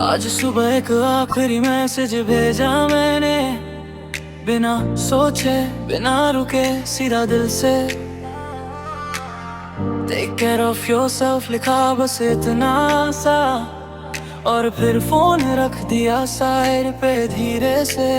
आज सुबह एक आखिरी मैसेज भेजा मैंने, बिना सोचे बिना रुके सीधा दिल से। टेक केयर ऑफ योरसेल्फ लिखा बस इतना सा, और फिर फोन रख दिया साइड पे धीरे से।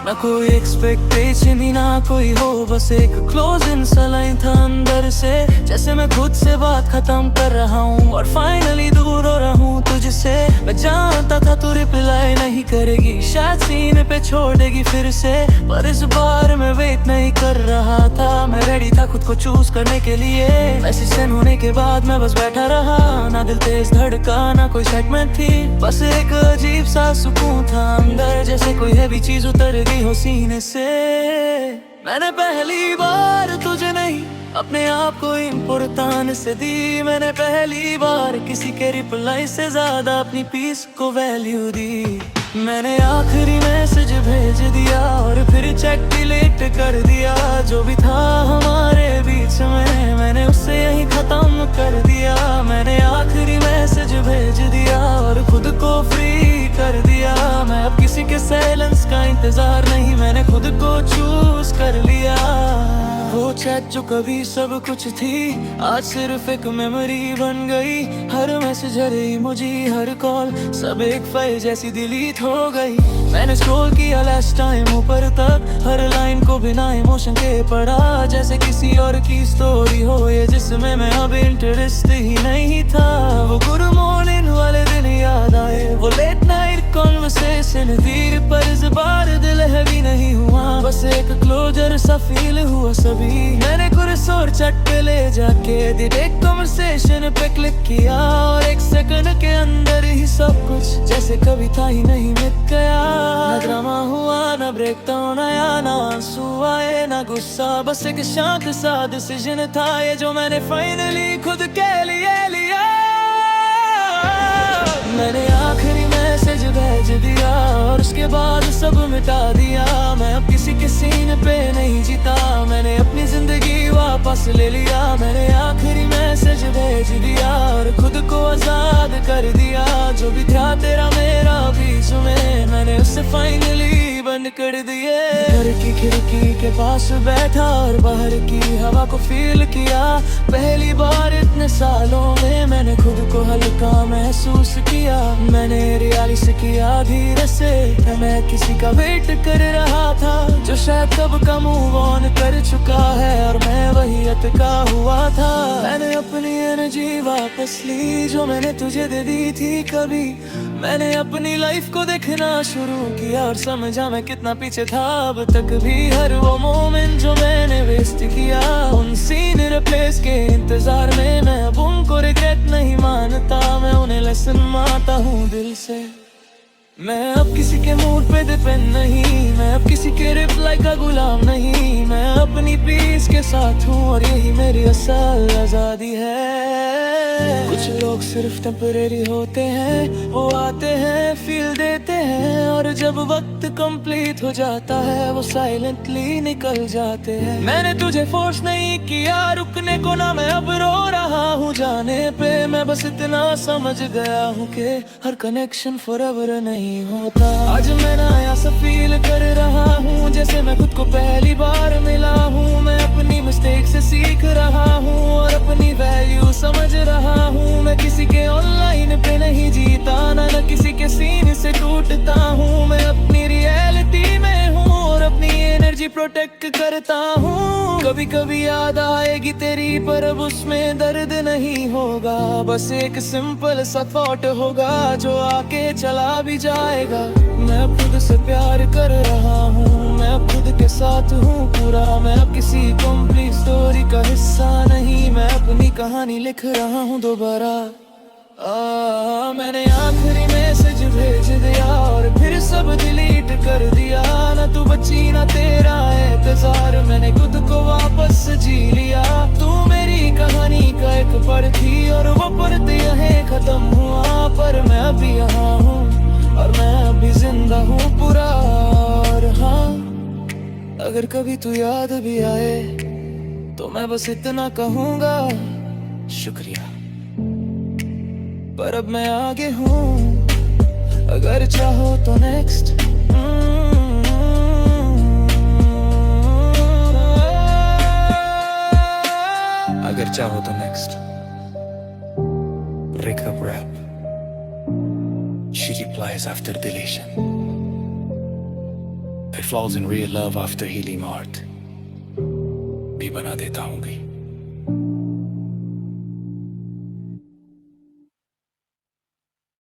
ना कोई एक्सपेक्टेशन ही ना कोई हो, बस एक क्लोज इन सा लाइन था अंदर से। जैसे मैं खुद से बात खत्म कर रहा हूँ और फाइनली दूर हो रहा हूँ तुझसे। मैं जानता था तू रिप्लाई नहीं करेगी, शायद सीने पे छोड़ देगी फिर से, पर इस बार मैं वेट नहीं कर रहा था। मैं रेडी था खुद को चूज करने के लिए। मैसेज सेंड होने के बाद मैं बस बैठा रहा, ना दिल तेज धड़का ना कोई एक्साइटमेंट थी, बस एक अजीब सा सुकून था अंदर, जैसे कोई हैवी चीज उतर गई हो सीने से। मैंने पहली बार तुझे नहीं अपने आप को इम्पोर्टेंस दी, मैंने पहली बार किसी के रिप्लाई से ज्यादा अपनी पीस को वैल्यू दी। मैंने आखिरी मैसेज भेज दिया और फिर चेक डिलीट कर दिया। जो भी था हमारे बीच में मैंने उससे यही खत्म कर दिया। मैंने आखिरी मैसेज भेज दिया और खुद को फ्री कर दिया। मैं अब किसी के साइलेंस का इंतजार नहीं, मैंने खुद को चूज कर लिया। वो चैट जो कभी सब कुछ थी आज सिर्फ एक मेमोरी बन गई। हर मैसेज हर इमोजी हर कॉल सब एक फाइल जैसी डिलीट हो गई। मैंने स्क्रॉल किया लास्ट टाइम ऊपर तक, हर लाइन को बिना इमोशन के पढ़ा, जैसे किसी और की स्टोरी हो ये जिसमें मैं अब इंटरेस्ट ही नहीं था। वो गुड मॉर्निंग वाले दिन याद आए, वो लेट नाइट कॉन्वर्सेशन थी, पर इस बार दिल हैवी नहीं हुआ, बस एक क्लोजर सा फील हुआ सभी। मैंने कुछ और चट पे ले जाके डायरेक्ट कॉन्वर्सेशन पे क्लिक किया, और एक सेकंड के अंदर ही सब कुछ जैसे कभी था ही नहीं मिट गया। ना ड्रामा हुआ ना ब्रेक डाउन आया, ना आंसू आए ना गुस्सा, बस एक शांत सा डिसीजन था ये जो मैंने फाइनली खुद के लिए लिया। मैंने आखिरी मैसेज भेज दिया और उसके बाद सब मिटा दिया। मैं अब किसी के सीन पे नहीं जीता, मैंने अपनी जिंदगी वापस ले लिया। मैंने आखिरी मैसेज भेज दिया और खुद को आजाद कर दिया। जो भी था तेरा मेरा बीच में मैंने उससे फाइनली बंद कर दिए। घर की खिड़की के पास बैठा और बाहर की हवा को फील किया। पहली बार इतने सालों में मैंने खुद को हल्का महसूस किया। मैंने रियलाइज किया धीरे से मैं किसी का वेट कर रहा था, जो शायद कब का मूव ऑन कर चुका है और मैं वही अटका हुआ था। मैंने अपनी एनर्जी वापस ली जो मैंने तुझे दे दी थी कभी। मैंने अपनी लाइफ को देखना शुरू किया और समझा मैं कितना पीछे था अब तक भी। हर वो मोमेंट जो मैंने वेस्ट किया उन सीन रिप्लेस के इंतजार में, मैं अब उनको रिग्रेट नहीं मानता, मैं उन्हें लेसन मानता हूँ दिल से। मैं अब किसी के मूड पे डिपेंड नहीं, मैं अब किसी के रिप्लाई का गुलाम नहीं, मैं अपनी पीस के साथ हूँ और यही मेरी असल आजादी है। कुछ लोग सिर्फ टेम्परेरी होते हैं, वो आते हैं फील देते हैं, और जब वक्त कंप्लीट हो जाता है वो साइलेंटली निकल जाते हैं। मैंने तुझे फोर्स नहीं किया रुकने को, ना मैं अब रो रहा हूँ जाने पे। मैं बस इतना समझ गया हूँ कि हर कनेक्शन फॉरएवर नहीं होता। आज मैं नया सा फील कर रहा हूँ जैसे मैं खुद को पहली बार मिला हूँ। मैं अपनी मिस्टेक से सीख रहा हूँ और अपनी वैल्यू समझ रहा हूँ। मैं किसी के ऑनलाइन पे नहीं जीता, ना किसी के सीन से टूटता हूँ। मैं अपनी रियलिटी में हूँ और अपनी एनर्जी प्रोटेक्ट करता हूँ। कभी कभी याद आएगी तेरी पर अब उसमें दर्द नहीं होगा, बस एक सिंपल सा थॉट होगा जो आके चला भी जाएगा। मैं अब खुद से प्यार कर रहा हूँ, मैं अब खुद के साथ हूँ पूरा। मैं अब किसी कंप्लीट स्टोरी का हिस्सा नहीं, मैं अपनी कहानी लिख रहा हूँ दोबारा। मैंने आखिरी मैसेज भेज दिया और फिर सब डिलीट कर दिया। ना तू बची ना तेरा इंतजार, मैंने खुद को वापस जी लिया। तू मेरी कहानी का एक पढ़ थी और वो पढ़ते यहीं खत्म हुआ, पर मैं अभी यहाँ हूँ और मैं अभी जिंदा हूँ पूरा। और हाँ, अगर कभी तू याद भी आए तो मैं बस इतना कहूँगा शुक्रिया, पर अब मैं आगे हूँ अगर चाहो तो नेक्स्ट। अगर चाहो तो next. Breakup rap. She replies after deletion. It falls in real love after healing heart. भी बना देता हूँ गई।